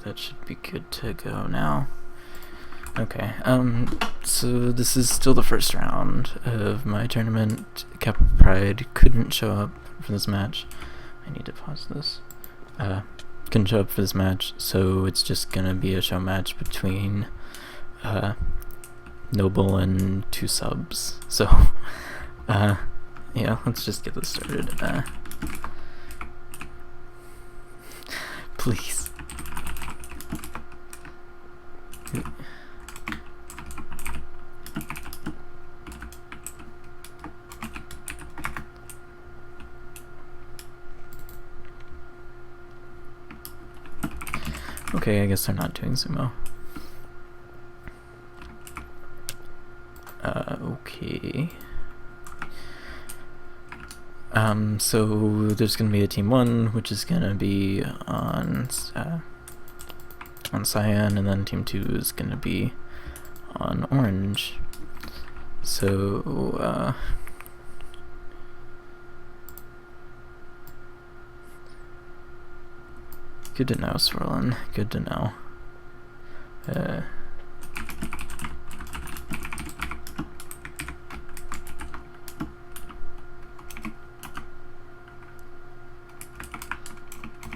that should be good to go now. Okay, so this is still the first round of my tournament. Kappa Pride couldn't show up for this match. I need to pause this. Couldn't show up for this match, so it's just gonna be a show match between Noble and 2 subs. So, yeah, let's just get this started. Please. Okay, I guess they're not doing sumo. Okay. So there's gonna be a team 1, which is gonna be on cyan, and then team 2 is gonna be on orange. So good to know, Swirlin. Good to know.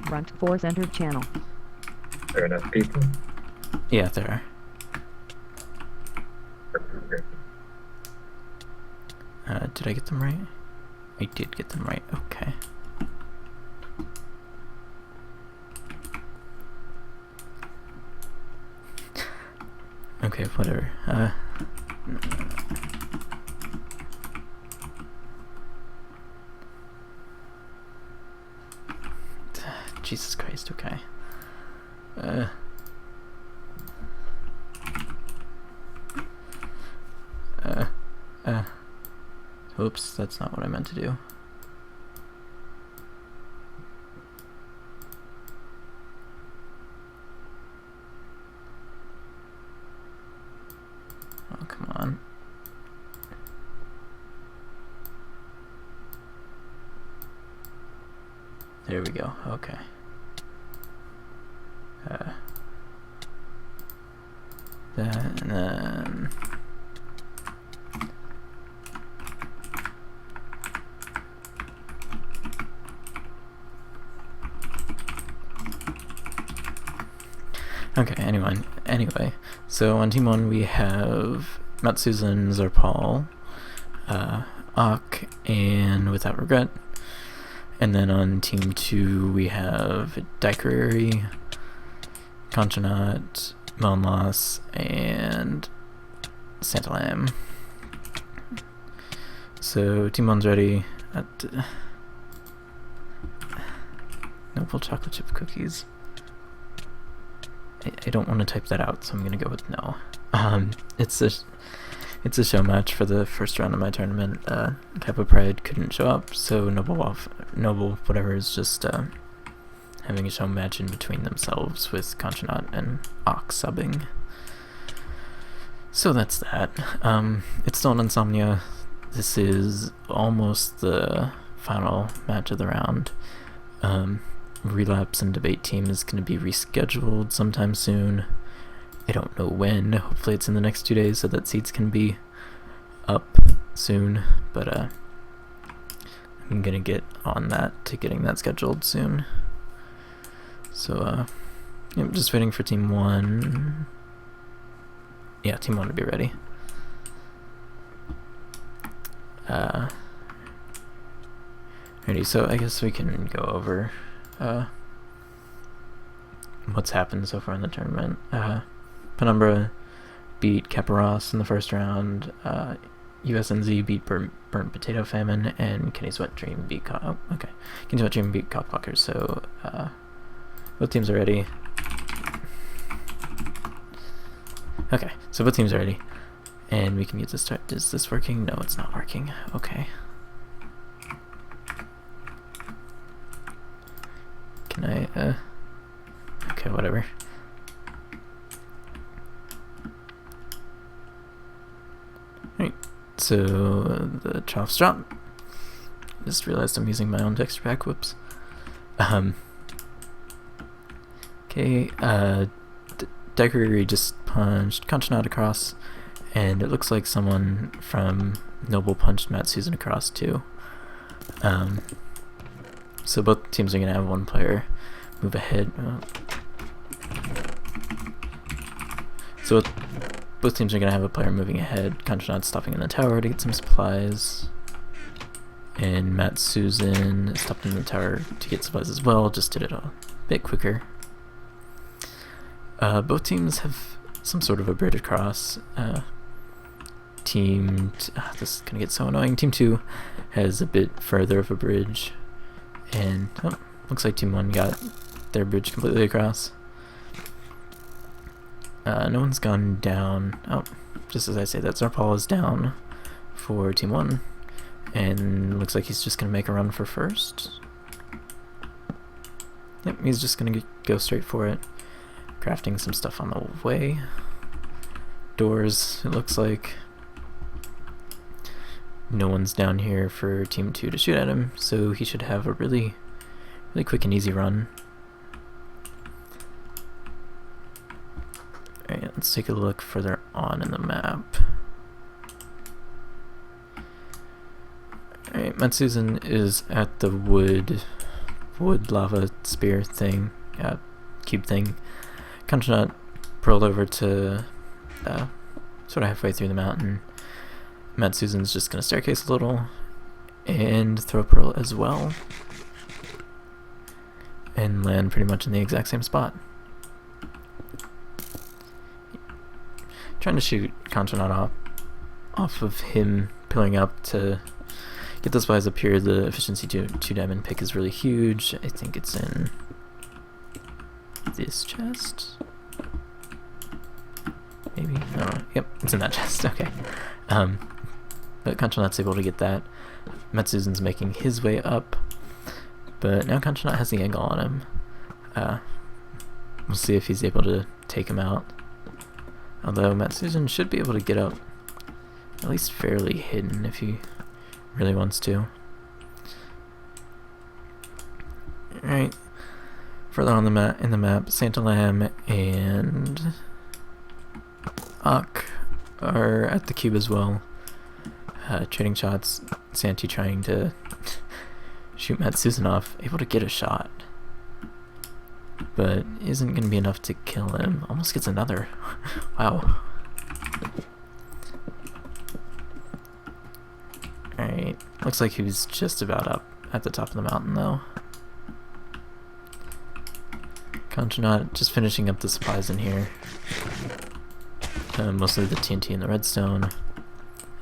Front 4's entered channel. There are enough people? Yeah, there are. Did I get them right? I did get them right. Okay. Okay, whatever. Jesus Christ, okay. Oops, that's not what I meant to do. Oh, come on. There we go, okay. That, and then... Okay, anyway, so on team 1 we have Matsuzen, Zarpal, Ak, and Without Regret. And then on team 2 we have Daikariri, Conchanaut, Melmoss, and Santalam. So team 1's ready. Noble chocolate chip cookies. I don't want to type that out, so I'm gonna go with no. It's a show match for the first round of my tournament. Kappa Pride couldn't show up, so Noble whatever is just having a show match in between themselves with Conchanaut and Ox subbing. So that's that. It's still an Insomnia. This is almost the final match of the round. Relapse and Debate team is going to be rescheduled sometime soon. I don't know when. Hopefully it's in the next 2 days so that seats can be up soon, but I'm gonna get on that to getting that scheduled soon. So yeah, I'm just waiting for team 1. Yeah, team 1 to be ready. Ready, so I guess we can go over what's happened so far in the tournament. Penumbra beat Caparos in the first round. USNZ beat Burnt Potato Famine, and Kenny's Wet Dream beat Kenny's Wet Dream beat Cockblockers. So both teams are ready. Okay, so both teams are ready, and we can get this start. Is this working? No, it's not working. Okay. Can I? Okay, whatever. Alright, so the troughs drop. Just realized I'm using my own texture pack, whoops. Okay, Decker just punched Conchonat across, and it looks like someone from Noble punched Matt Susan across too. So both teams are going to have one player move ahead. So both teams are going to have a player moving ahead. Conchonat stopping in the tower to get some supplies. And Matt Susan stopped in the tower to get supplies as well, just did it a bit quicker. Both teams have some sort of a bridge across. This is gonna get so annoying. Team 2 has a bit further of a bridge, and looks like Team 1 got their bridge completely across. No one's gone down. Oh, just as I say that, Zarpal is down for Team 1, and looks like he's just gonna make a run for first. Yep, he's just gonna go straight for it. Crafting some stuff on the way. Doors, it looks like. No one's down here for Team 2 to shoot at him, so he should have a really quick and easy run. Alright, let's take a look further on in the map. Alright, Matt Susan is at the wood lava spear thing, cube thing. Conchonat pearled over to sort of halfway through the mountain. Matt Susan's just going to staircase a little and throw pearl as well, and land pretty much in the exact same spot. Trying to shoot Conchonat off of him pillaring up to get the supplies up here. The efficiency 2 diamond pick is really huge. I think it's in this chest, maybe? Oh, yep, it's in that chest. Okay. But Conchonat's able to get that. Matt Susan's making his way up, but now Conchonat has the angle on him. We'll see if he's able to take him out. Although Matt Susan should be able to get up at least fairly hidden if he really wants to. Alright. Further on in the map, Santa Lamb and Ak are at the cube as well. Trading shots. Santi trying to shoot Matt Susan off, able to get a shot, but isn't going to be enough to kill him. Almost gets another. Wow. Alright, looks like he was just about up at the top of the mountain though. Conchonat just finishing up the supplies in here. Mostly the TNT and the redstone,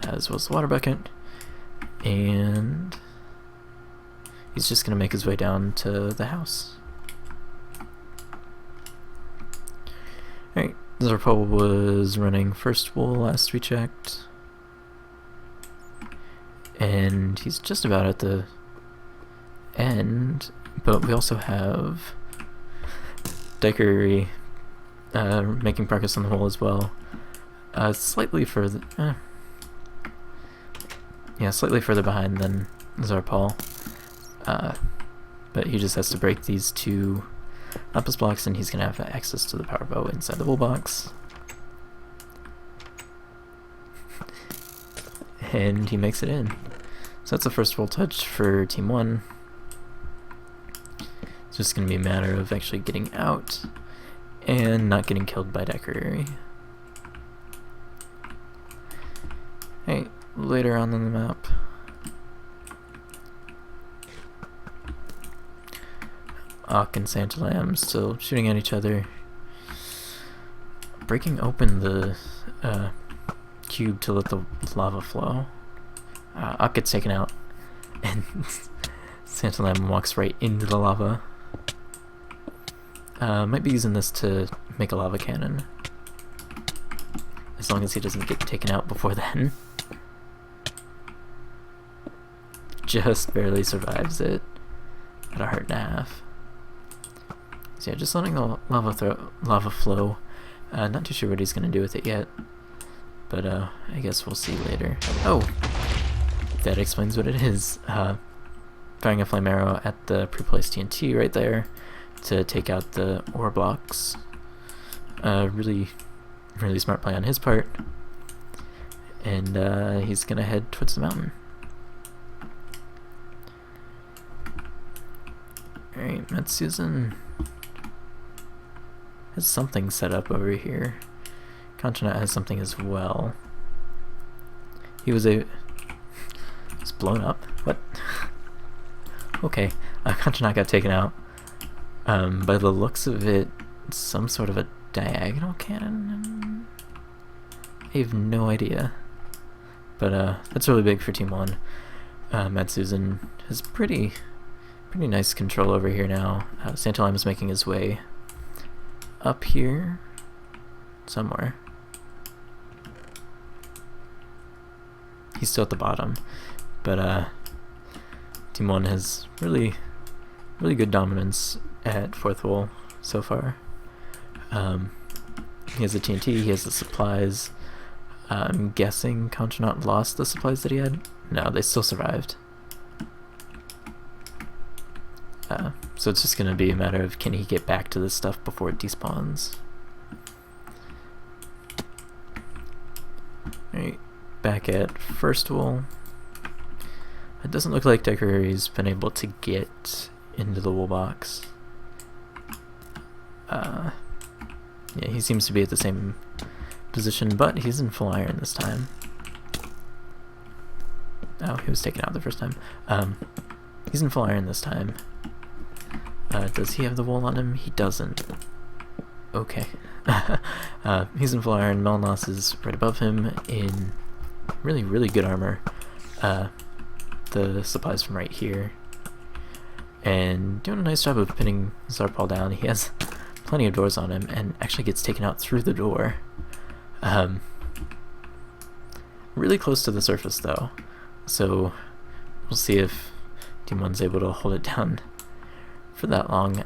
as well as the water bucket. And he's just going to make his way down to the house. Alright, Zarpal was running first wool last we checked. And he's just about at the end, but we also have Decker making progress on the hole as well. Slightly further behind than Zarpal. But he just has to break these two lapis blocks and he's going to have access to the power bow inside the wool box. And he makes it in. So that's the first wool touch for Team 1. It's just going to be a matter of actually getting out and not getting killed by Decker. Hey, later on in the map. Ak and Santa Lamb still shooting at each other. Breaking open the cube to let the lava flow. Ak gets taken out, and Santa Lamb walks right into the lava. Might be using this to make a lava cannon, as long as he doesn't get taken out before then. Just barely survives it at 1.5 hearts. So yeah, just letting the lava flow. Not too sure what he's gonna do with it yet, but I guess we'll see later. Oh, that explains what it is. Firing a flame arrow at the pre-placed TNT right there, to take out the ore blocks. Really smart play on his part. And he's gonna head towards the mountain. Alright, Matsuzen has something set up over here. Conchonat has something as well. He was it's blown up? What? Okay, Conchonat got taken out. By the looks of it, some sort of a diagonal cannon? I have no idea. But that's really big for Team 1. Matsuzen has pretty nice control over here now. Santalime is making his way up here somewhere. He's still at the bottom, but Team 1 has really good dominance at 4th wall so far. He has the TNT, he has the supplies. I'm guessing Conchonat lost the supplies that he had? No, they still survived. So it's just going to be a matter of can he get back to this stuff before it despawns. Alright, back at 1st wall. It doesn't look like Decorary's been able to get into the wool box. Yeah, he seems to be at the same position, but he's in full iron this time. Oh, he was taken out the first time. He's in full iron this time. Does he have the wool on him? He doesn't. Okay. He's in full iron. Melnos is right above him in really good armor. The supplies from right here. And doing a nice job of pinning Zarpal down. He has plenty of doors on him and actually gets taken out through the door. Really close to the surface though. So we'll see if Team 1's able to hold it down for that long.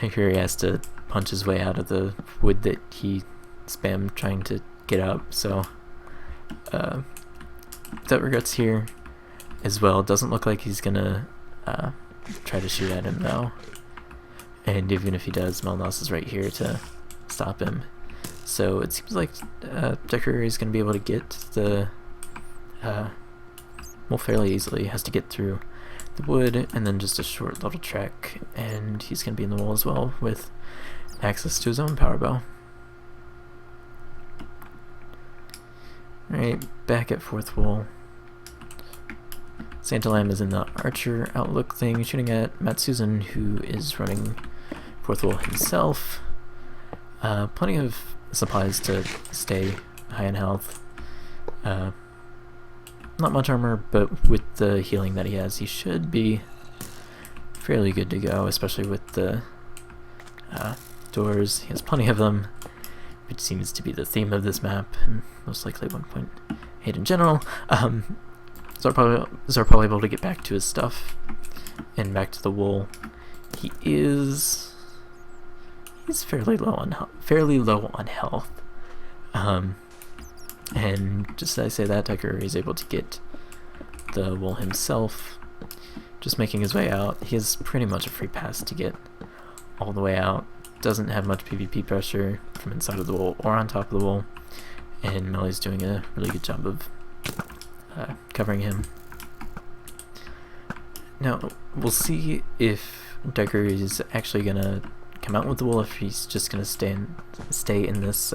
Here he has to punch his way out of the wood that he spammed trying to get up, so that regrets here as well. Doesn't look like he's gonna try to shoot at him though, and even if he does, Melnos is right here to stop him. So it seems like Decorator is gonna be able to get the well, fairly easily. Has to get through the wood and then just a short little trek, and he's going to be in the wall as well with access to his own power bow. Alright, back at 4th wall. Santalime is in the archer outlook thing, shooting at Matsuzen, who is running 4th wall himself. Plenty of supplies to stay high in health. Not much armor, but with the healing that he has, he should be fairly good to go, especially with the doors. He has plenty of them, which seems to be the theme of this map, and most likely 1.8 in general. Zarpal able to get back to his stuff and back to the wool. He's fairly low on health. And just as I say that, Tucker is able to get the wool himself, just making his way out. He has pretty much a free pass to get all the way out. Doesn't have much PvP pressure from inside of the wool or on top of the wool, and Melly's doing a really good job of covering him. Now, we'll see if Decker is actually gonna come out with the wool, if he's just gonna stay in this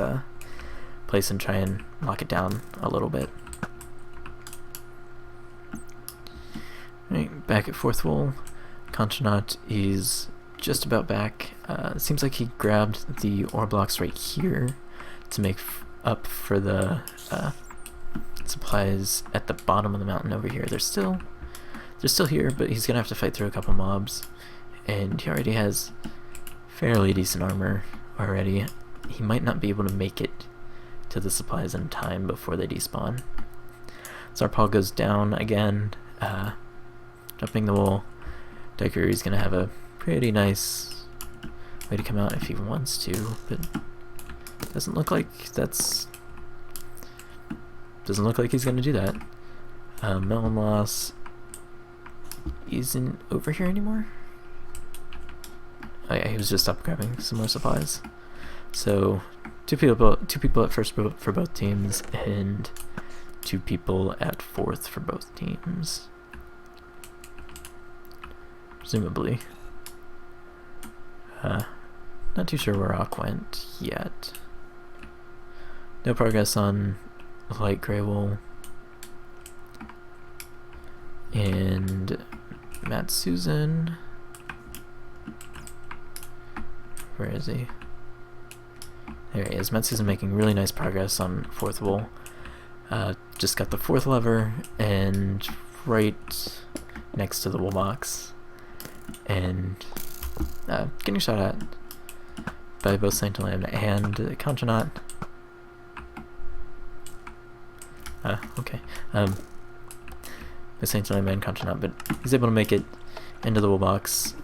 place and try and lock it down a little bit. Right, back at 4th wall. Conchonat is just about back. Seems like he grabbed the ore blocks right here to make up for the supplies at the bottom of the mountain over here. They're still here, but he's gonna have to fight through a couple mobs, and he already has fairly decent armor already. He might not be able to make it to the supplies in time before they despawn. Zarpal goes down again, jumping the wall. Decker is gonna have a pretty nice way to come out if he wants to, but doesn't look like he's gonna do that. Melon Loss isn't over here anymore. Oh yeah, he was just up grabbing some more supplies. So two people at first for both teams, and 2 people at fourth for both teams. Presumably. Not too sure where Rock went yet. No progress on light gray wool. And Matt Susan. Where is he? There he is. Matt Susan making really nice progress on fourth wool. Just got the 4th lever and right next to the wool box. And getting shot at by both Saint Lamb and Conchonaut. Okay. By Saint Lamb and Conchonaut, but he's able to make it into the wool box.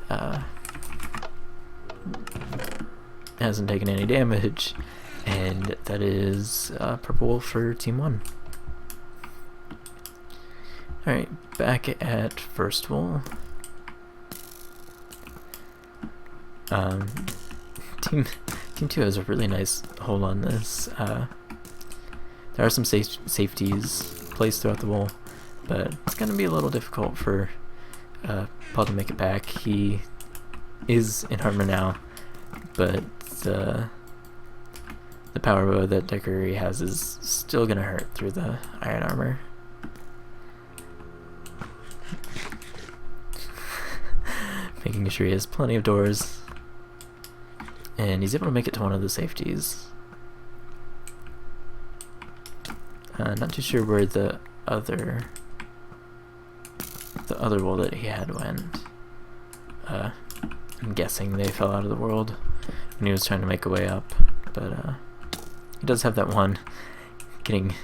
Hasn't taken any damage, and that is purple wool for Team 1. Alright, back at first wool. Team 2 has a really nice hold on this. There are some safeties placed throughout the wool, but it's going to be a little difficult for Paul to make it back. He is in armor now, but the power bow that Decker has is still going to hurt through the iron armor. Making sure he has plenty of doors. And he's able to make it to one of the safeties. Not too sure where the other wool that he had went. I'm guessing they fell out of the world when he was trying to make a way up, but he does have that one getting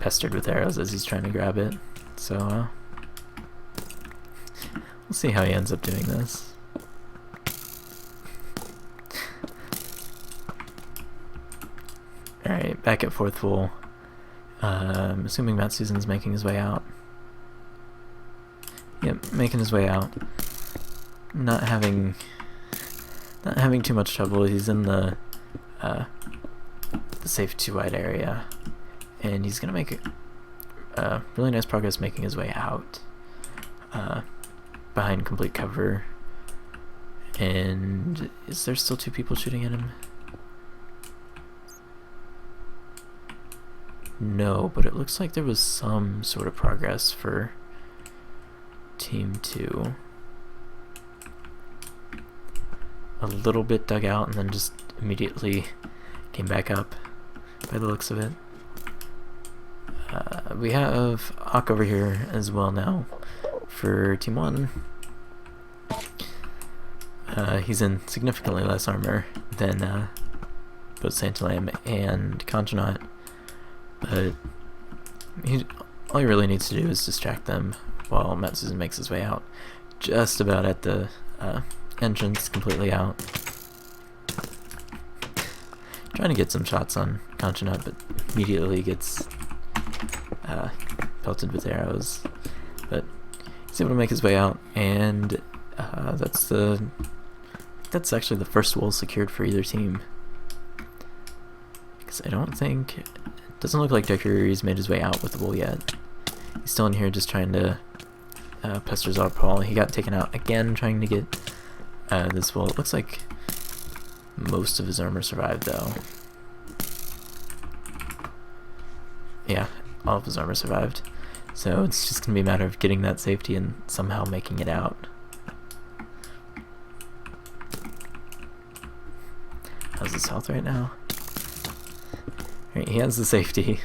pestered with arrows as he's trying to grab it. So we'll see how he ends up doing this. Alright, back at fourth wool. Assuming Matt Susan's making his way out. Yep, making his way out. Not having too much trouble. He's in the safe 2 wide area, and he's gonna make really nice progress making his way out behind complete cover. And is there still 2 people shooting at him? No, but it looks like there was some sort of progress for Team 2. A little bit dug out and then just immediately came back up by the looks of it. We have Hawk over here as well now for Team 1. He's in significantly less armor than both Saint Lamb and Conchonaut, but all he really needs to do is distract them while Matt Susan makes his way out. Just about at the entrance, completely out. Trying to get some shots on Conchonaut, but immediately gets pelted with arrows. But he's able to make his way out, and that's actually the first wool secured for either team. Because I don't think... It doesn't look like Deckery's made his way out with the wool yet. He's still in here just trying to pester Paul. He got taken out again trying to get this wool. It looks like most of his armor survived though. Yeah, all of his armor survived. So it's just going to be a matter of getting that safety and somehow making it out. How's his health right now? Alright, he has the safety.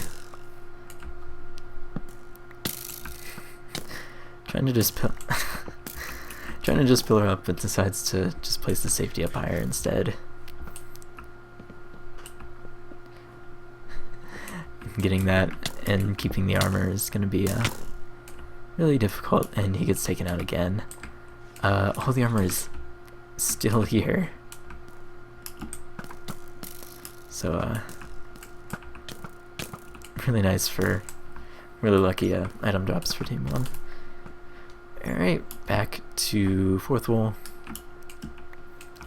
Trying to just pill her up, but decides to just place the safety up higher instead. Getting that and keeping the armor is going to be really difficult, and he gets taken out again. All the armor is still here. So, really nice for really lucky item drops for Team 1. Alright, back to fourth wool.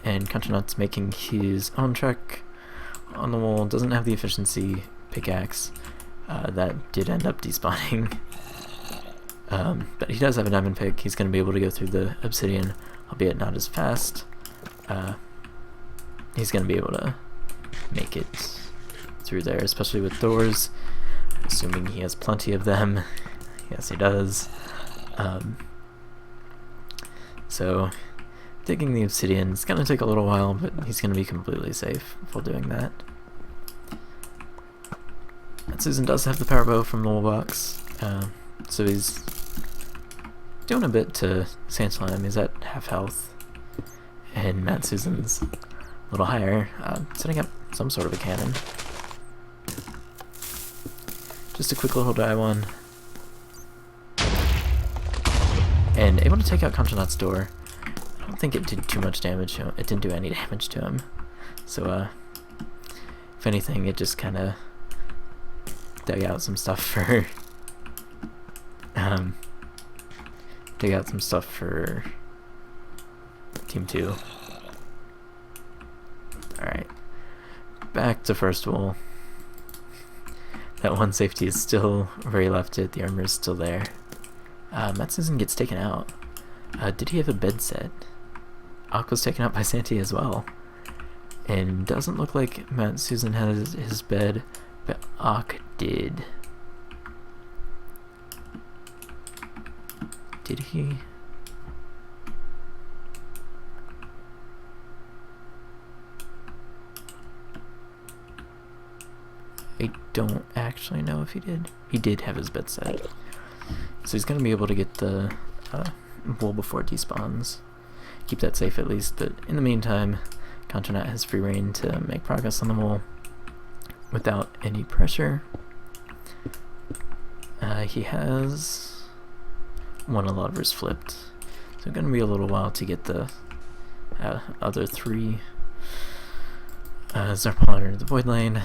and Contrenaut's making his own truck on the wall. Doesn't have the efficiency pickaxe. That did end up despawning. But he does have a diamond pick. He's going to be able to go through the obsidian, albeit not as fast. He's going to be able to make it through there, especially with doors, assuming he has plenty of them. Yes, he does. So, digging the obsidian is going to take a little while, but he's going to be completely safe while doing that. And Susan does have the power bow from the wall box, so he's doing a bit to cancel him. He's at half health, and Matt Susan's a little higher, setting up some sort of a cannon. Just a quick little dry one. And able to take out Contrenaut's door. I don't think it did too much damage to him. It didn't do any damage to him. So, if anything, it just kind of dug out some stuff for... dug out some stuff for Team 2. Alright. Back to first wall. That one safety is still where he left it. The armor is still there. Matt Susan gets taken out. Did he have a bed set? Ak was taken out by Santi as well. And doesn't look like Matt Susan has his bed, but Ak did. Did he? I don't actually know if he did. He did have his bed set. So he's going to be able to get the wall before it despawns. Keep that safe at least, but in the meantime, Contrenaut has free reign to make progress on the wall without any pressure. He has one of lovers flipped, so it's going to be a little while to get the other three. Zarpon into the void lane.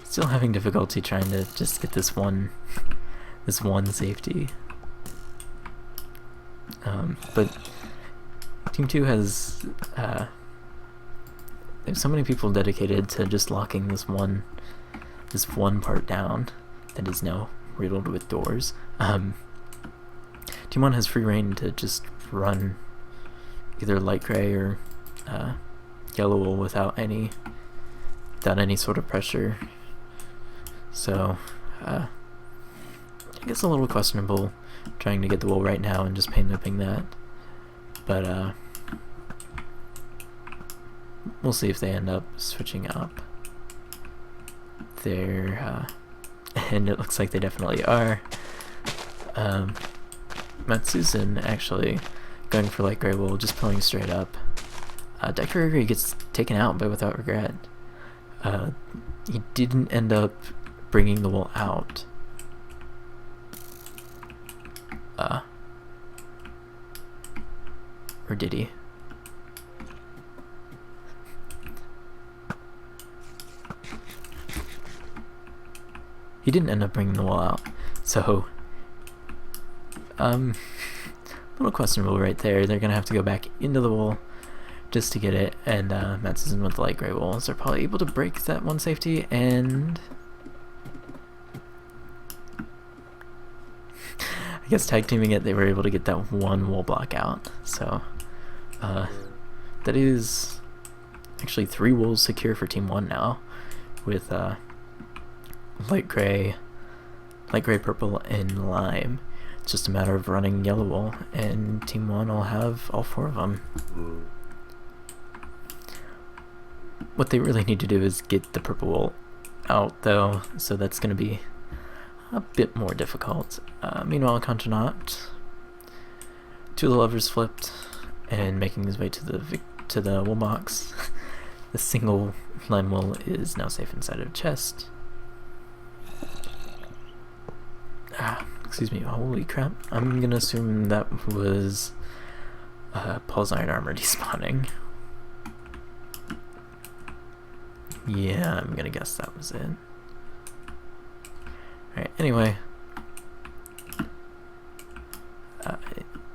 Still having difficulty trying to just get this one safety. But Team 2 has there's so many people dedicated to just locking this one part down that is now riddled with doors. Team 1 has free reign to just run either light gray or yellow wool without any sort of pressure. So, I guess a little questionable trying to get the wool right now and just paint whipping that. But, we'll see if they end up switching up their, and it looks like they definitely are. Matt Susan actually going for light gray wool, just pulling straight up. Decorator gets taken out by Without Regret. He didn't end up bringing the wool out. Or did he? He didn't end up bringing the wool out, so a little questionable right there. They're gonna have to go back into the wool just to get it, and Matt Susan with the light gray wool, so they're probably able to break that one safety, and I guess tag teaming it, they were able to get that one wool block out. So that is actually 3 wools secure for Team 1 now, with light gray, purple, and lime. It's just a matter of running yellow wool, and Team 1 will have all 4 of them. What they really need to do is get the purple wool out, though, so that's going to be a bit more difficult. Meanwhile, Contrenaut, 2 of the lovers flipped and making his way to the wool box. The single lime wool is now safe inside of a chest. Excuse me, holy crap. I'm gonna assume that was Paul's iron armor despawning. Yeah, I'm gonna guess that was it. Alright, anyway.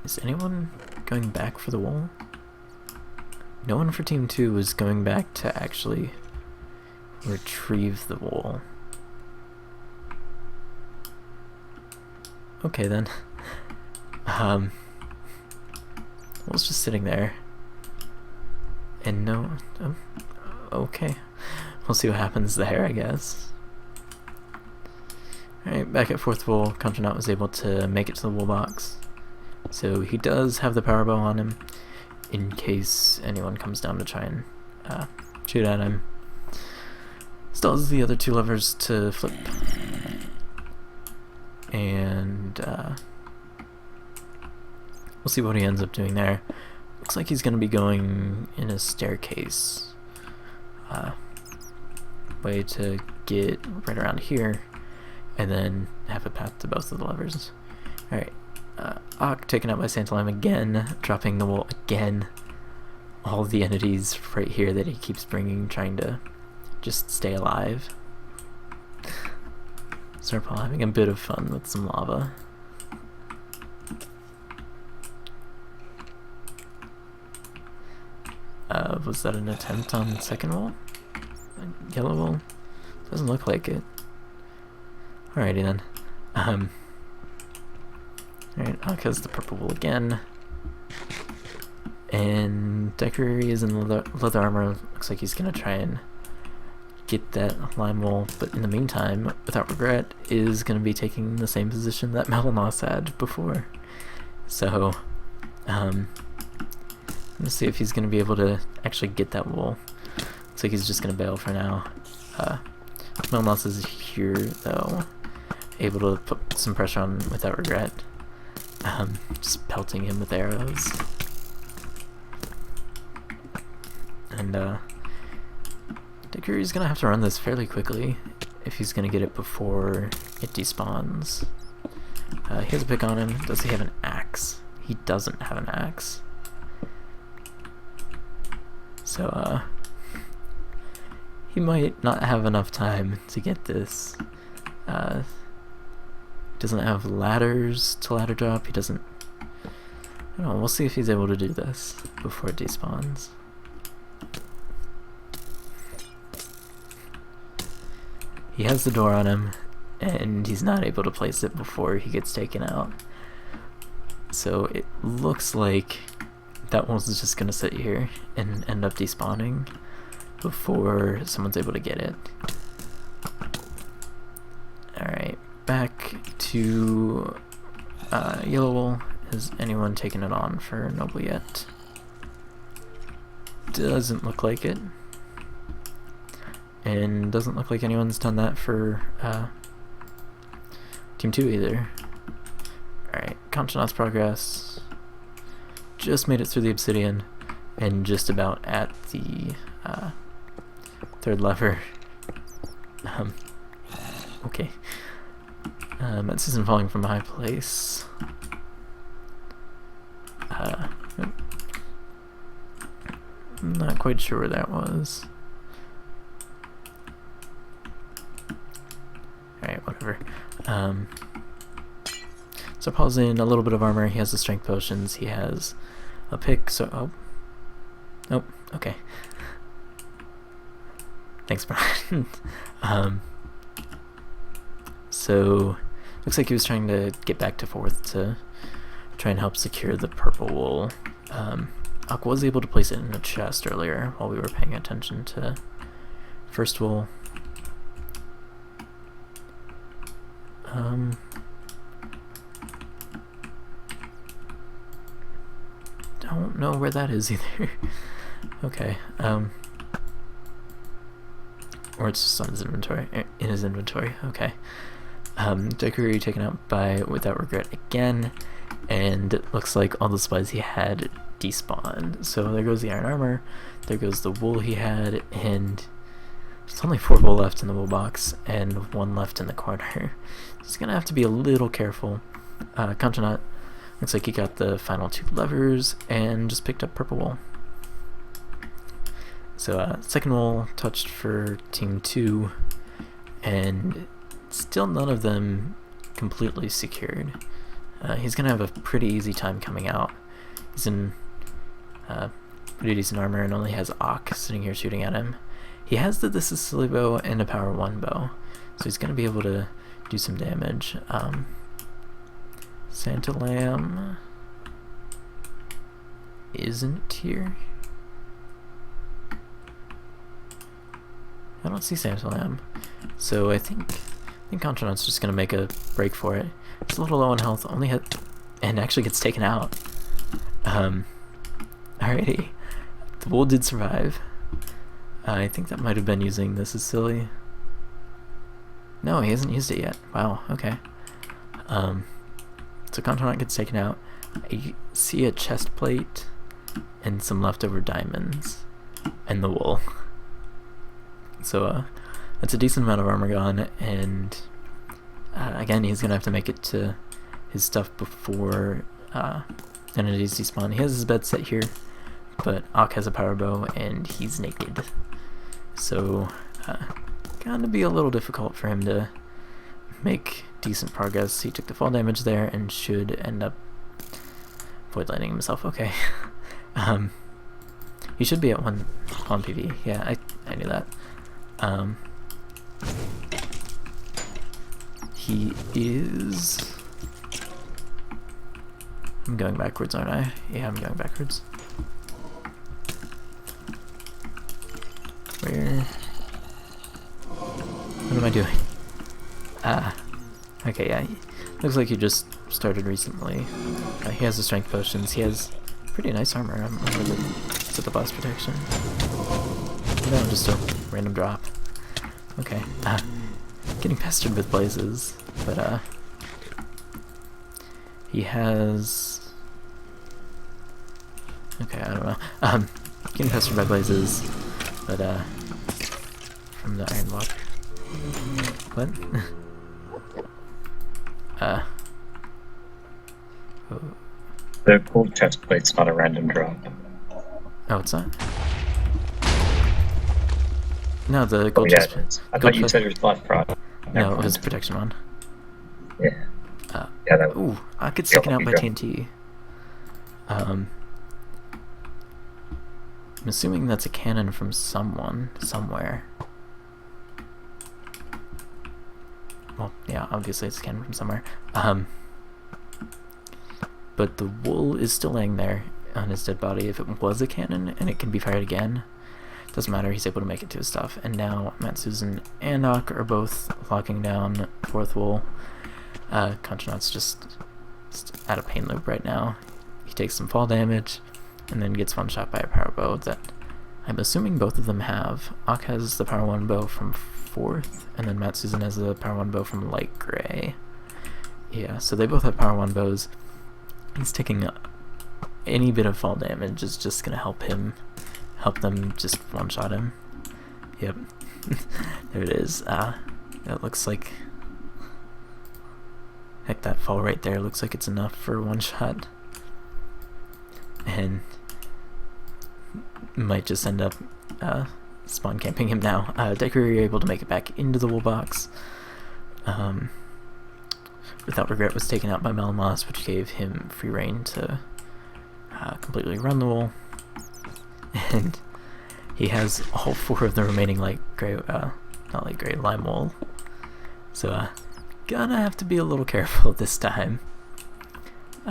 Is anyone going back for the wall? No one for Team 2 was going back to actually retrieve the wall. Okay then. Wall's just sitting there. And no... Oh, okay. We'll see what happens there, I guess. Alright, back at fourth wall, Contranaut was able to make it to the wall box. So he does have the power bow on him, in case anyone comes down to try and shoot at him. Still has the other two levers to flip. And we'll see what he ends up doing there. Looks like he's going to be going in a staircase. Way to get right around here, and then have a path to both of the levers. Alright, Ock taken out by Santalime again, dropping the wall again. All the entities right here that he keeps bringing, trying to just stay alive. Starpaw having a bit of fun with some lava. Was that an attempt on the second wall? Yellow wall? Doesn't look like it. Alrighty then. Alright, Ock has the purple wool again. And Decker is in leather armor. Looks like he's gonna try and get that lime wool, but in the meantime, without regret, is gonna be taking the same position that Melanos had before. So, let's see if he's gonna be able to actually get that wool. Looks like he's just gonna bail for now. Melanos is here though, able to put some pressure on without regret. Just pelting him with arrows. And Dickory's gonna have to run this fairly quickly if he's gonna get it before it despawns. He has a pick on him. Does he have an axe? He doesn't have an axe. So he might not have enough time to get this. Doesn't have ladders to ladder drop. He doesn't... I don't know, we'll see if he's able to do this before it despawns. He has the door on him, and he's not able to place it before he gets taken out. So it looks like that one's just gonna sit here and end up despawning before someone's able to get it. Alright, back to Yellow Wool. Has anyone taken it on for Noble yet? Doesn't look like it. And doesn't look like anyone's done that for Team 2 either. Alright, Contranaut's progress. Just made it through the obsidian and just about at the third lever. Okay. Mets isn't falling from a high place. Nope. I'm not quite sure where that was. Alright, whatever. So Paul's in a little bit of armor. He has the strength potions. He has a pick. So oh, okay. Thanks, Brian. So looks like he was trying to get back to fourth to try and help secure the purple wool. Aqua was able to place it in a chest earlier while we were paying attention to first wool. Don't know where that is either. Okay. Or it's just on his inventory. In his inventory. Okay. Deku taken out by Without Regret again, and it looks like all the supplies he had despawned. So there goes the iron armor, there goes the wool he had, and there's only 4 wool left in the wool box and 1 left in the corner. He's gonna have to be a little careful. Contranaut looks like he got the final 2 levers and just picked up purple wool. So second wool touched for Team 2, and still none of them completely secured. He's gonna have a pretty easy time coming out. He's in pretty decent armor and only has Ock sitting here shooting at him. He has the This Is Silly bow and a Power 1 bow, so he's going to be able to do some damage. Santa Lamb isn't here. I don't see Santa Lamb, so I think Contranaut's just gonna make a break for it. It's a little low on health, only hit, and actually gets taken out. Alrighty, the Bull did survive. I think that might have been using This Is Silly. No, he hasn't used it yet. Wow. Okay. So Contranaut gets taken out. I see a chest plate and some leftover diamonds and the wool. So that's a decent amount of armor gone, and again, he's gonna have to make it to his stuff before entities despawn. He has his bed set here, but Ock has a power bow and he's naked. So gonna be a little difficult for him to make decent progress. He took the fall damage there and should end up void landing himself. Okay. He should be at 1 on PV. Yeah, I knew that. He is... I'm going backwards, aren't I? Yeah, I'm going backwards. Where... What am I doing? Okay, yeah. Looks like he just started recently. He has the strength potions. He has pretty nice armor. I'm really set the boss protection. No, just a random drop. Okay. Getting pestered with blazes, but he has... Okay, I don't know. Getting pestered by blazes, but from the iron block. What? Oh. The gold chest plate's not a random drop. Oh, it's not? No, the gold yeah, chest plate. I thought you said it was blood fraud. No, it was protection one. Yeah. Yeah, that Ooh, I get taken out by TNT. I'm assuming that's a cannon from someone, somewhere. Well, yeah, obviously it's a cannon from somewhere. But the wool is still laying there on his dead body. If it was a cannon and it can be fired again, doesn't matter, he's able to make it to his stuff. And now Matt, Susan, and Ock are both locking down 4th wool. Contranaut's just at a pain loop right now. He takes some fall damage and then gets one shot by a power bow that I'm assuming both of them have. Ock has the power 1 bow from 4th, and then Matt Susan has the power 1 bow from light gray. Yeah, so they both have power 1 bows. He's taking any bit of fall damage is just gonna help them just one-shot him. Yep. There it is. That looks like... Heck, that fall right there looks like it's enough for one shot. And might just end up spawn camping him now. Decker, you're able to make it back into the wool box. Without Regret was taken out by Melmoss, which gave him free reign to completely run the wool. And he has all 4 of the remaining light gray, not light gray, lime wool. So gonna have to be a little careful this time.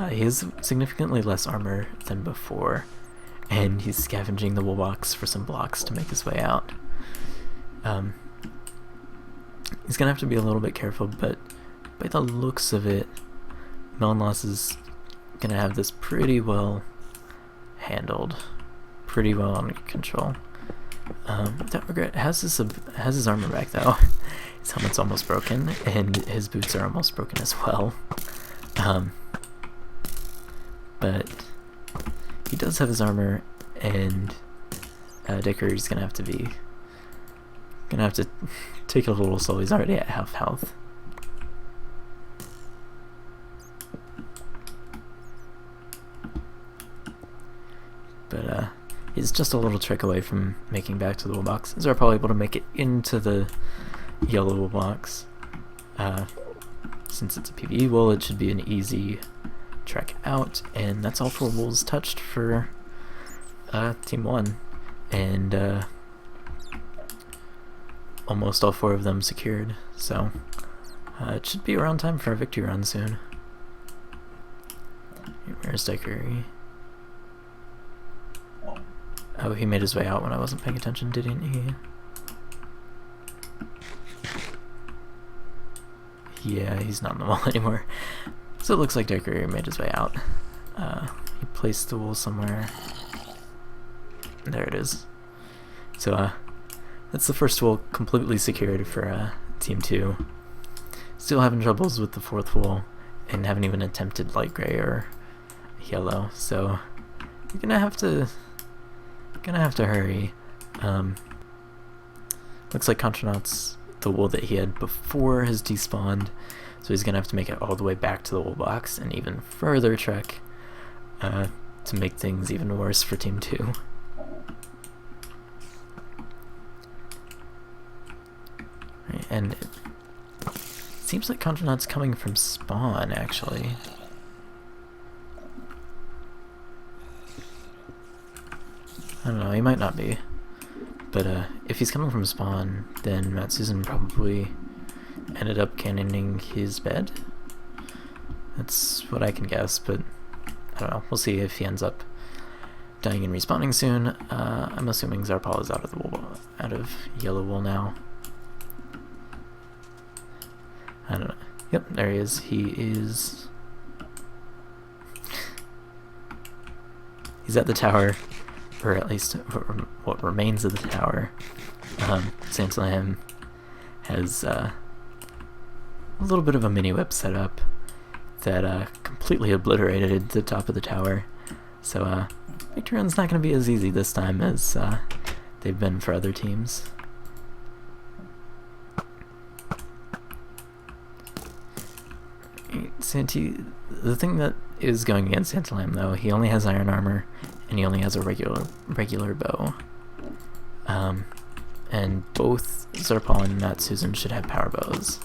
He has significantly less armor than before, and he's scavenging the wool box for some blocks to make his way out. He's gonna have to be a little bit careful, but by the looks of it, Melmoss is gonna have this pretty well handled, pretty well under control. Without Regret has his armor back though. His helmet's almost broken, and his boots are almost broken as well. But he does have his armor, and Dickory's gonna have to take it a little slow. He's already at half health. But he's just a little trick away from making back to the wool box. They're probably able to make it into the yellow wool box. Since it's a PvE wool, it should be an easy trek out, and that's all 4 wolves touched for Team 1. And almost all 4 of them secured, so it should be around time for a victory run soon. Where's Daiquiri? Oh, he made his way out when I wasn't paying attention, didn't he? Yeah, he's not in the wall anymore. So it looks like Daiquiri made his way out. He placed the wool somewhere. There it is. So that's the first wool completely secured for Team 2. Still having troubles with the 4th wool, and haven't even attempted light gray or yellow. So you're gonna have to hurry. Looks like Contranaut's the wool that he had before has despawned, so he's gonna have to make it all the way back to the wool box and even further trek to make things even worse for Team 2. Right, and it seems like Contranaut's coming from spawn, actually. I don't know, he might not be. But if he's coming from spawn, then Matt Susan probably ended up cannoning his bed. That's what I can guess, but I don't know. We'll see if he ends up dying and respawning soon. I'm assuming Zarpal is out of the wool, out of yellow wool now. I don't know. Yep, there he is. He's at the tower, or at least what remains of the tower. Santalam has a little bit of a mini whip set up that completely obliterated the top of the tower. So victory run's not going to be as easy this time as they've been for other teams. The thing that is going against Santalam, though, he only has iron armor, and he only has a regular bow. And both Zarpal and Matt Susan should have power bows.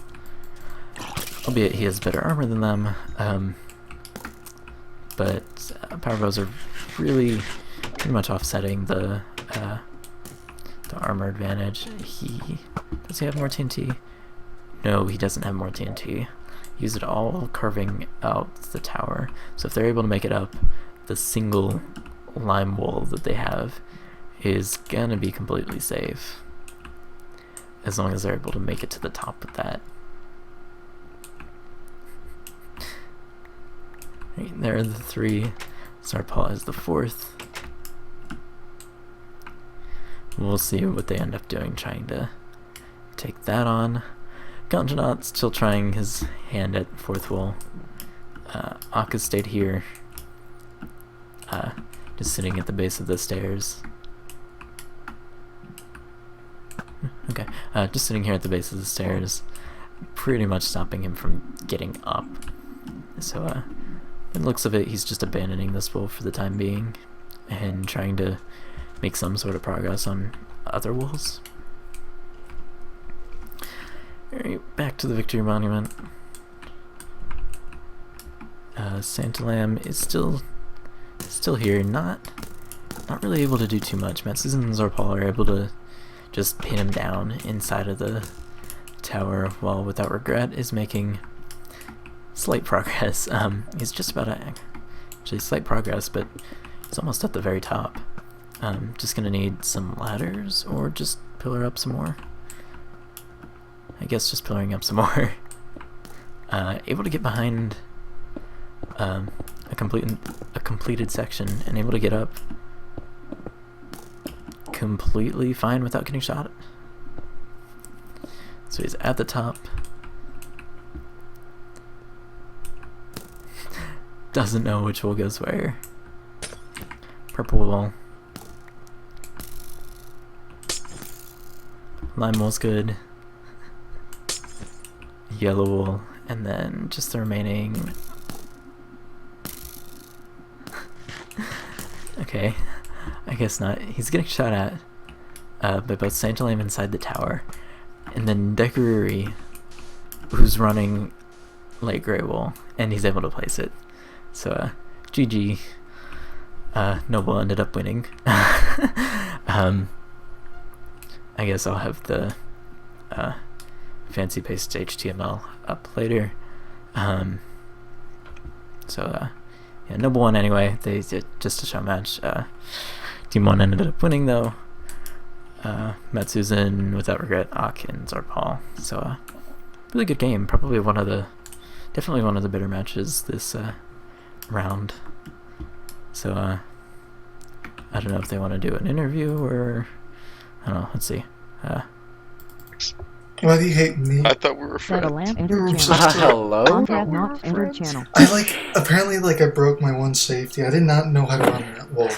Albeit he has better armor than them, but power bows are really pretty much offsetting the armor advantage. Does he have more TNT? No, he doesn't have more TNT. Use it all carving out the tower. So if they're able to make it up, the single lime wool that they have is gonna be completely safe, as long as they're able to make it to the top with that. Right, there are the 3. Zarpal is the 4th. We'll see what they end up doing, trying to take that on. Ganjanaut still trying his hand at 4th wool. Akka stayed here, just sitting at the base of the stairs. Okay, just sitting here at the base of the stairs, pretty much stopping him from getting up. So, in looks of it, he's just abandoning this wool for the time being, and trying to make some sort of progress on other wools. Alright, back to the Victory Monument. Santalam is still here, not really able to do too much. Matt Susan and Zarpal are able to just pin him down inside of the tower, while Without Regret is making slight progress. He's just about to actually slight progress, but he's almost at the very top. Just gonna need some ladders, or just pillar up some more. I guess just pillaring up some more. Able to get behind a completed section, and able to get up completely fine without getting shot. So he's at the top. Doesn't know which wool goes where. Purple wool. Lime wool's good. Yellow wool, and then just the remaining. Okay, I guess not. He's getting shot at by both Santalam inside the tower, and then Dekuriri, who's running light gray wool, and he's able to place it. GG. Noble ended up winning. I guess I'll have the fancy paced HTML up later. Yeah, Noble won anyway. They did just a show match. Team 1 ended up winning though. Matt Susan, Without Regret, Ak, and Zarpal. So really good game. Probably definitely one of the better matches this round. So I don't know if they want to do an interview or I don't know. Let's see. Why do you hate me? I thought we were friends. Hello? Hello? Channel. Apparently I broke my one safety. I did not know how to run that wall.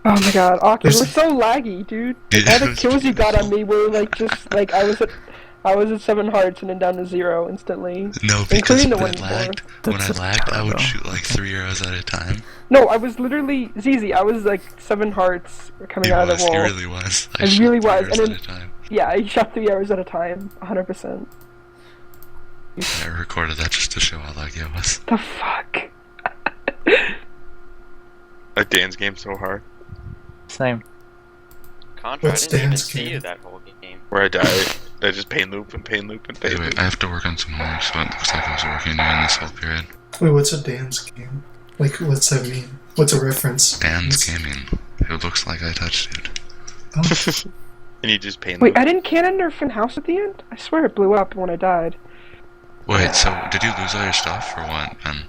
Oh my god, Aki, There's- we're so laggy, dude. All the kills you got on me were like just like I was at 7 hearts and then down to 0 instantly. No, because Including the when one I lagged, I would shoot like 3 arrows at a time. No, I was literally ZZ. I was like 7 hearts coming out of the wall. He really was. I shot really 3 was, arrows and at a time. Yeah, I shot 3 arrows at a time, 100%. I recorded that just to show how laggy I was. The fuck? Dan's game so hard. Same. Contra, I What's didn't even Dan's see game? you that whole game. Where I died. I just pain loop and pain loop and pain Anyway, loop. I have to work on some homework, so it looks like I was working during this whole period. Wait, what's a dance game? Like, what's that mean? What's a reference? Dan's gaming. It looks like I touched it. Oh, And you just pain Wait, loop. I didn't cannon nerf in house at the end? I swear it blew up when I died. Wait, so did you lose all your stuff or what, Ben?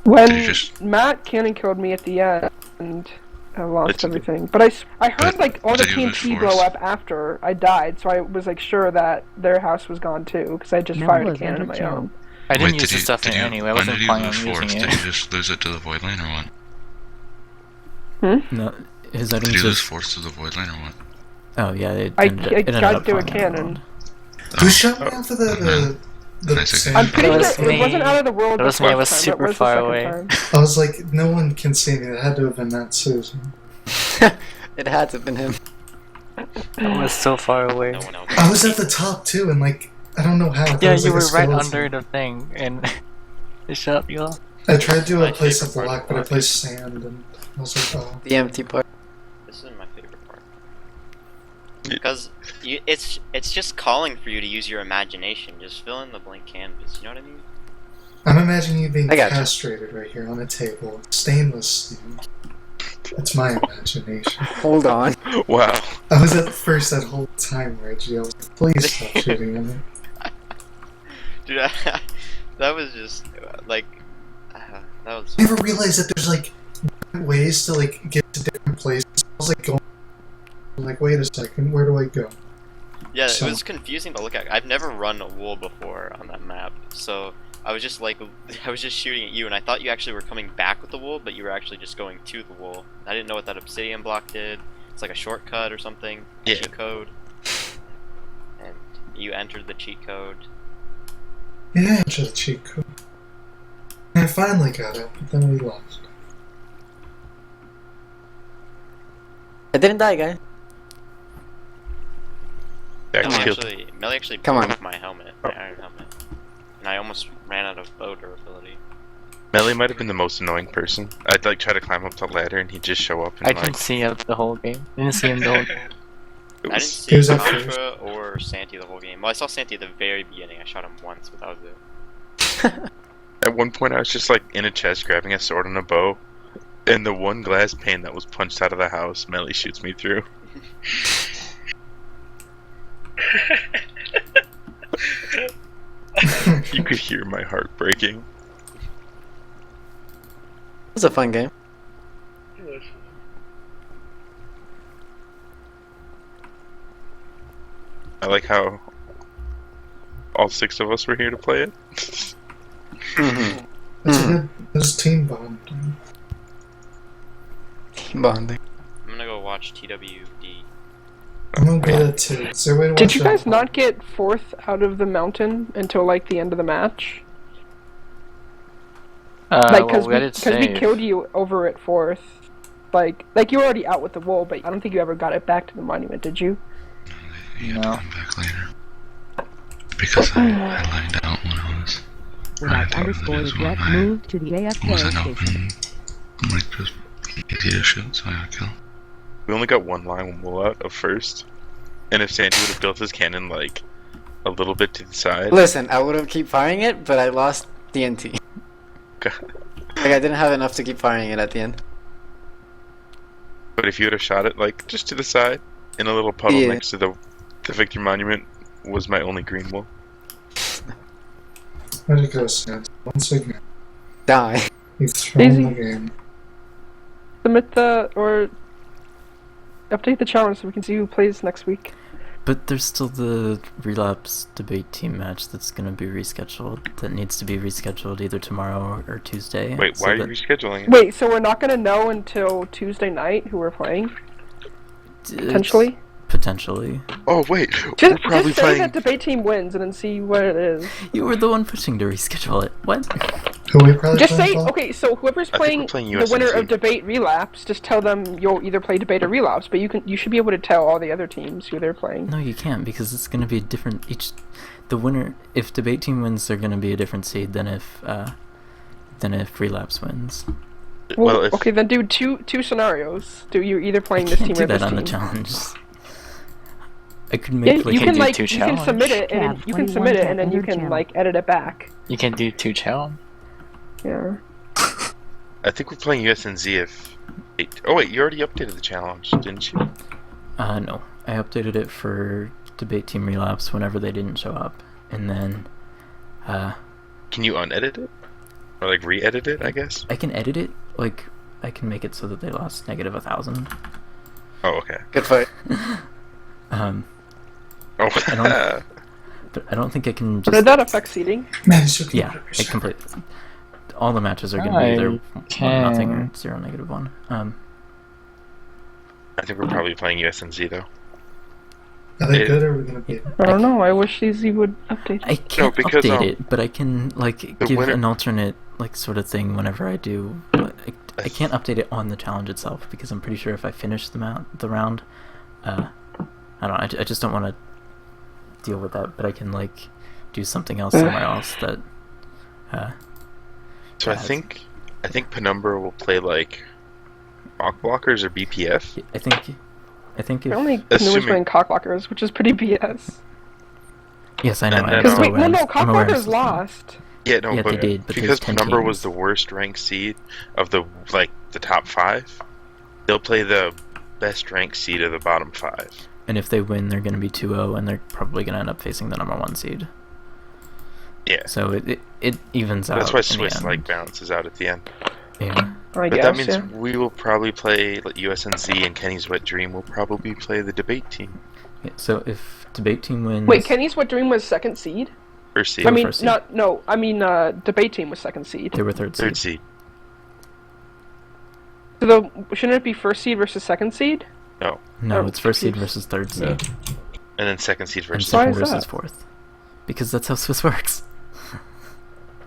When Did you just- Matt cannon killed me at the end, and I lost But you- everything. But I heard But like all the did you lose TNT force? blow up after I died, so I was like sure that their house was gone too, because I just Member fired a was cannon on my entered own. I didn't Wait, use the stuff in it anyway. I when wasn't did you planning lose on force? using Did it. you just lose it to the void lane or what? No, his Did items you lose just. force to the void lane or what? Oh yeah, it I ended got up to do a falling cannon. who shot me off of the Nice, sand? I'm pretty It sure was it wasn't me. out of the world It was the me, I first was time, it super was the far second away. time. I was like, no one can see me. It had to have been Matt Susan. It had to have been him. I was so far away. No one else. I was at the top too, and like, I don't know how. I thought it Yeah, was you like were a right skeleton. under the thing, and it shot you off. I tried to My place a favorite part block, of but I block. placed sand, and I was like, oh. The empty part. This is my favorite part. Because it's just calling for you to use your imagination. Just fill in the blank canvas. You know what I mean? I'm imagining you being I gotcha. castrated right here on a table, stainless steel. It's my imagination. Hold on. Wow. I was at first that whole time, Reggie. I was like, please stop shooting at me. Dude, that was just like that was. I never realized that there's like different ways to like get to different places. I was like going, like, wait a second, where do I go? Yeah, it So- was confusing to look at. I've never run a wool before on that map, so I was just like, I was just shooting at you, and I thought you actually were coming back with the wool, but you were actually just going to the wool. I didn't know what that obsidian block did. It's like a shortcut or something. Yeah. Cheat code. And you entered the cheat code. Yeah, just a cheat code. And I finally got it, but then we lost. I didn't die, guys. Melly actually Come on. broke my helmet, my iron helmet. And I almost ran out of bow durability. Melly might have been the most annoying person. I'd like try to climb up the ladder and he'd just show up and I like didn't see him the whole game. I didn't see him the whole game. it I didn't was see He was up Contra or Santi the whole game. Well, I saw Santi at the very beginning. I shot him once, but that was it. At one point I was just like in a chest grabbing a sword and a bow, and the one glass pane that was punched out of the house, Melly shoots me through. You could hear my heart breaking. It was a fun game. I like how all 6 of us were here to play it. Mm-hmm. It's a good, it's team bond. Team bonding. I'm gonna go watch TWD. I'm gonna go that too. Is there a way to Did watch you that? guys not get 4th out of the mountain until like the end of the match? Like, well, we did we save. killed you over at 4th. Like you were already out with the wool, but I don't think you ever got it back to the monument, did you? You had No. to come back later. Because I lagged out when I was Alright, underscore this one, regret right? moved to the AFK Was an station. open, like, just idiot shit, so I got killed. We only got one line wool out of first. And if Sandy would have built his cannon, like, a little bit to the side. Listen, I would have keep firing it, but I lost TNT. Okay. Like, I didn't have enough to keep firing it at the end. But if you would have shot it, like, just to the side, in a little puddle Yeah. next to the Victory Monument, was my only green wool. Where'd it go, Santa? Once again, Die. you've thrown Daisy. the game. Submit or update the challenge so we can see who plays next week. But there's still the relapse debate team match that's gonna be rescheduled. That needs to be rescheduled either tomorrow or Tuesday. Wait, so why are you that- rescheduling it? Wait, so we're not gonna know until Tuesday night who we're playing? Potentially? Potentially. Oh, wait. Just, we're probably just say playing. that debate team wins and then see what it is. You were the one pushing to reschedule it. What? Who are we probably Just playing say, for? okay, so whoever's I think we're playing playing the winner USNC. of debate relapse, just tell them you'll either play debate or relapse, but you should be able to tell all the other teams who they're playing. No, you can't because it's gonna be a different the winner. If debate team wins, they're gonna be a different seed than if relapse wins. Well, if, Okay, then do two scenarios. Do you either playing this I team can't do or this that on team? the challenge. I could Yeah, make you can do like two you can challenge. submit it and Tab you can submit it and then you 21 can channel. like edit it back. You can do 2 challenge. Yeah. I think we're playing USNZ if. Oh, wait, you already updated the challenge, didn't you? No, I updated it for debate team relapse whenever they didn't show up, and then Can you unedit it? Or, like, re edit it, I guess? I can edit it. Like I can make it so that they lost -1,000. Oh, okay. Good fight. Oh, I don't- But I don't think I can Did just. that affect seeding? Man, it's just Yeah, I completely. All the matches are going to be either 1-0 or 0-1. I think we're probably playing USNZ, though. Are they it- good or are we gonna beat them? I don't know. I wish these would update. I can't because, update it, but I can like the give winner- an alternate like sort of thing whenever I do. I can't update it on the challenge itself because I'm pretty sure if I finish the round, I don't know. I just don't want to deal with that, but I can like do something else somewhere else that. So I think Penumbra will play, like, rock blockers or BPF. I think if Apparently, Canoe is Assuming- playing cockblockers, which is pretty BS. yes, I know. And then, I'm Because no, so aware. no, I'm aware of cockblockers this. lost. Yeah, no, Yeah, but, they did, but because there's 10 Penumbra teams. was the worst ranked seed of the top 5, they'll play the best ranked seed of the bottom 5. And if they win, they're going to be 2-0, and they're probably going to end up facing the number 1 seed. Yeah. So it evens out. That's why in the Swiss end. like balances out at the end. Yeah. I But guess. that means Yeah. we will probably play, like, USNZ, and Kenny's Wet Dream will probably play the debate team. Yeah, so if debate team wins, Wait, Kenny's What Dream was second seed? First seed. They I were mean, first seed. not no. I mean, debate team was second seed. they were third seed. Third seed. So shouldn't it be first seed versus second seed? No. No, Oh, it's first seed confused. versus third seed, And then second seed and versus Why second is versus that? fourth. Because that's how Swiss works.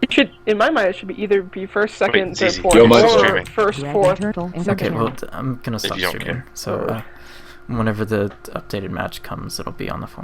It should, in my mind, it should be either be first, second, it's third, easy. fourth, Yo, or mine's streaming. first, Red fourth. Turtle and Okay, channel. well, I'm gonna stop you don't streaming. care. So whenever the updated match comes, it'll be on the forum.